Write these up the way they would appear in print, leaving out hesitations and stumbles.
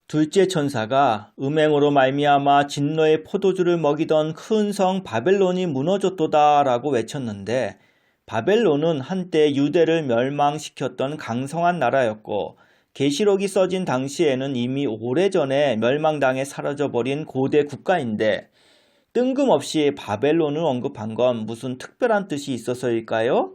둘째 천사가 음행으로 말미암아 진노의 포도주를 먹이던 큰 성 바벨론이 무너졌도다라고 외쳤는데, 바벨론은 한때 유대를 멸망시켰던 강성한 나라였고, 계시록이 써진 당시에는 이미 오래전에 멸망당해 사라져버린 고대 국가인데, 뜬금없이 바벨론을 언급한 건 무슨 특별한 뜻이 있어서일까요?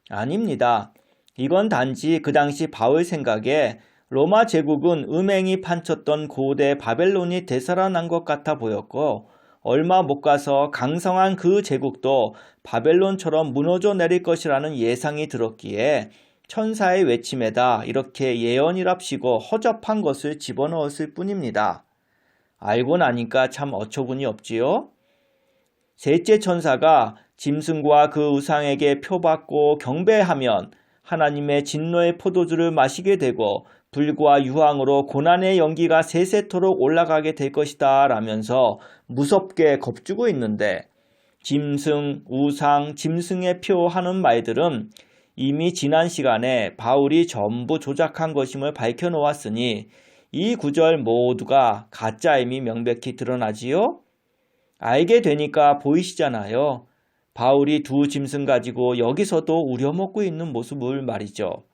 아닙니다. 이건 단지 그 당시 바울 생각에 로마 제국은 음행이 판쳤던 고대 바벨론이 되살아난 것 같아 보였고, 얼마 못 가서 강성한 그 제국도 바벨론처럼 무너져 내릴 것이라는 예상이 들었기에 천사의 외침에다 이렇게 예언이랍시고 허접한 것을 집어넣었을 뿐입니다. 알고 나니까 참 어처구니 없지요? 셋째 천사가 짐승과 그 우상에게 표받고 경배하면 하나님의 진노의 포도주를 마시게 되고 불과 유황으로 고난의 연기가 세세토록 올라가게 될 것이다 라면서 무섭게 겁주고 있는데, 짐승, 우상, 짐승의 표 하는 말들은 이미 지난 시간에 바울이 전부 조작한 것임을 밝혀놓았으니 이 구절 모두가 가짜임이 명백히 드러나지요? 알게 되니까 보이시잖아요. 바울이 두 짐승 가지고 여기서도 우려먹고 있는 모습을 말이죠.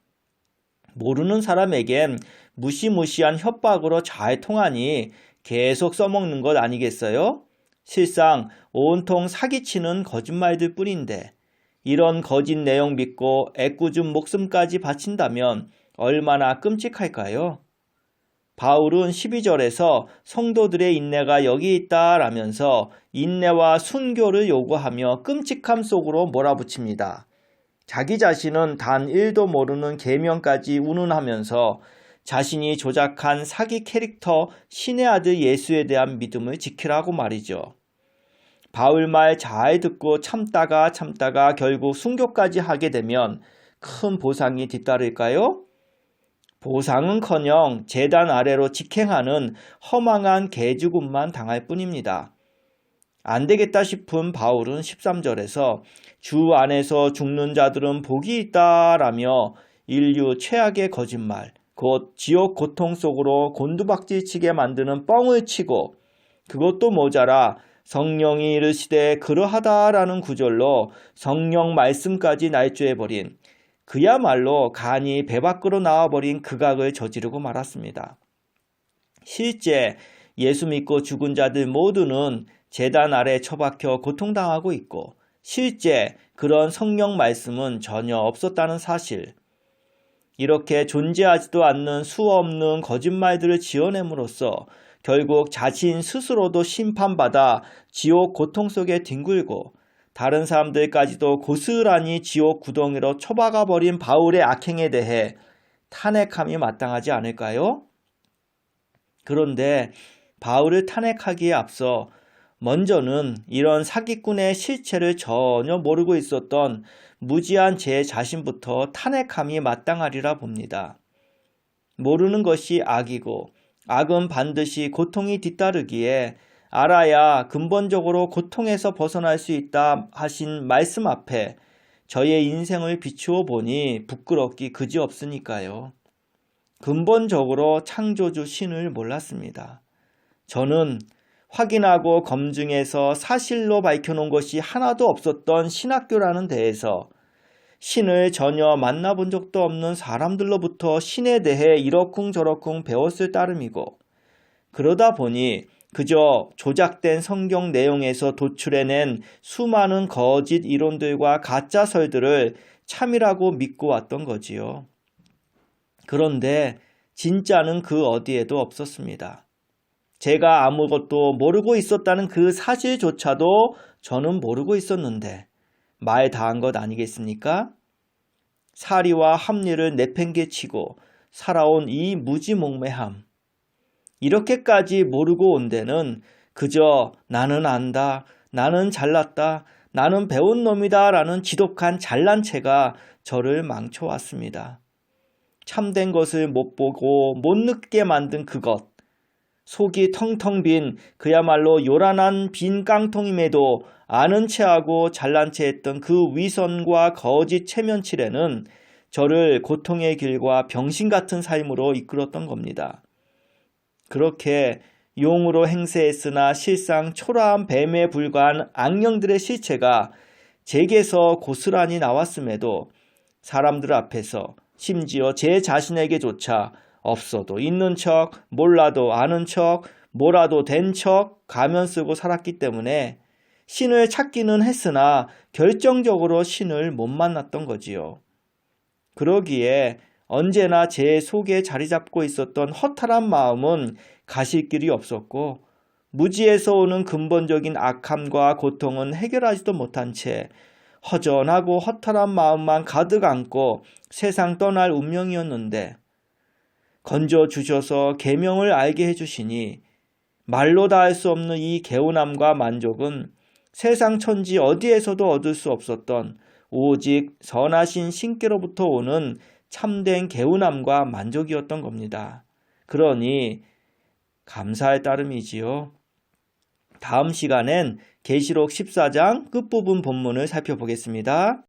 모르는 사람에겐 무시무시한 협박으로 잘 통하니 계속 써먹는 것 아니겠어요? 실상 온통 사기치는 거짓말들 뿐인데, 이런 거짓 내용 믿고 애꿎은 목숨까지 바친다면 얼마나 끔찍할까요? 바울은 12절에서 성도들의 인내가 여기 있다라면서 인내와 순교를 요구하며 끔찍함 속으로 몰아붙입니다. 자기 자신은 단 1도 모르는 계명까지 운운하면서 자신이 조작한 사기 캐릭터 신의 아들 예수에 대한 믿음을 지키라고 말이죠. 바울 말 잘 듣고 참다가 결국 순교까지 하게 되면 큰 보상이 뒤따를까요? 보상은커녕 제단 아래로 직행하는 허망한 개죽음만 당할 뿐입니다. 안 되겠다 싶은 바울은 13절에서 주 안에서 죽는 자들은 복이 있다라며 인류 최악의 거짓말, 곧 지옥 고통 속으로 곤두박질 치게 만드는 뻥을 치고, 그것도 모자라 성령이 이르시되 그러하다라는 구절로 성령 말씀까지 날조해버린, 그야말로 간이 배 밖으로 나와버린 극악을 저지르고 말았습니다. 실제 예수 믿고 죽은 자들 모두는 제단 아래 처박혀 고통당하고 있고, 실제 그런 성령 말씀은 전혀 없었다는 사실, 이렇게 존재하지도 않는 수없는 거짓말들을 지어냄으로써 결국 자신 스스로도 심판받아 지옥 고통 속에 뒹굴고 다른 사람들까지도 고스란히 지옥 구덩이로 처박아버린 바울의 악행에 대해 탄핵함이 마땅하지 않을까요? 그런데 바울을 탄핵하기에 앞서 먼저는 이런 사기꾼의 실체를 전혀 모르고 있었던 무지한 제 자신부터 탄핵함이 마땅하리라 봅니다. 모르는 것이 악이고 악은 반드시 고통이 뒤따르기에 알아야 근본적으로 고통에서 벗어날 수 있다 하신 말씀 앞에 저의 인생을 비추어 보니 부끄럽기 그지없으니까요. 근본적으로 창조주 신을 몰랐습니다. 저는 확인하고 검증해서 사실로 밝혀놓은 것이 하나도 없었던 신학교라는 데에서 신을 전혀 만나본 적도 없는 사람들로부터 신에 대해 이러쿵저러쿵 배웠을 따름이고, 그러다 보니 그저 조작된 성경 내용에서 도출해낸 수많은 거짓 이론들과 가짜설들을 참이라고 믿고 왔던 거지요. 그런데 진짜는 그 어디에도 없었습니다. 제가 아무것도 모르고 있었다는 그 사실조차도 저는 모르고 있었는데 말 다한 것 아니겠습니까? 사리와 합리를 내팽개치고 살아온 이 무지몽매함, 이렇게까지 모르고 온 데는 그저 나는 안다, 나는 잘났다, 나는 배운 놈이다 라는 지독한 잘난 체가 저를 망쳐왔습니다. 참된 것을 못 보고 못 느끼게 만든 그것, 속이 텅텅 빈 그야말로 요란한 빈 깡통임에도 아는 체하고 잘난 체했던 그 위선과 거짓 체면치레는 저를 고통의 길과 병신 같은 삶으로 이끌었던 겁니다. 그렇게 용으로 행세했으나 실상 초라한 뱀에 불과한 악령들의 실체가 제게서 고스란히 나왔음에도 사람들 앞에서 심지어 제 자신에게조차 없어도 있는 척, 몰라도 아는 척, 뭐라도 된 척 가면 쓰고 살았기 때문에 신을 찾기는 했으나 결정적으로 신을 못 만났던 거지요. 그러기에 언제나 제 속에 자리 잡고 있었던 허탈한 마음은 가실 길이 없었고 무지에서 오는 근본적인 악함과 고통은 해결하지도 못한 채 허전하고 허탈한 마음만 가득 안고 세상 떠날 운명이었는데 건져주셔서 계명을 알게 해주시니 말로 다 할 수 없는 이 개운함과 만족은 세상 천지 어디에서도 얻을 수 없었던 오직 선하신 신께로부터 오는 참된 개운함과 만족이었던 겁니다. 그러니 감사할 따름이지요. 다음 시간엔 계시록 14장 끝부분 본문을 살펴보겠습니다.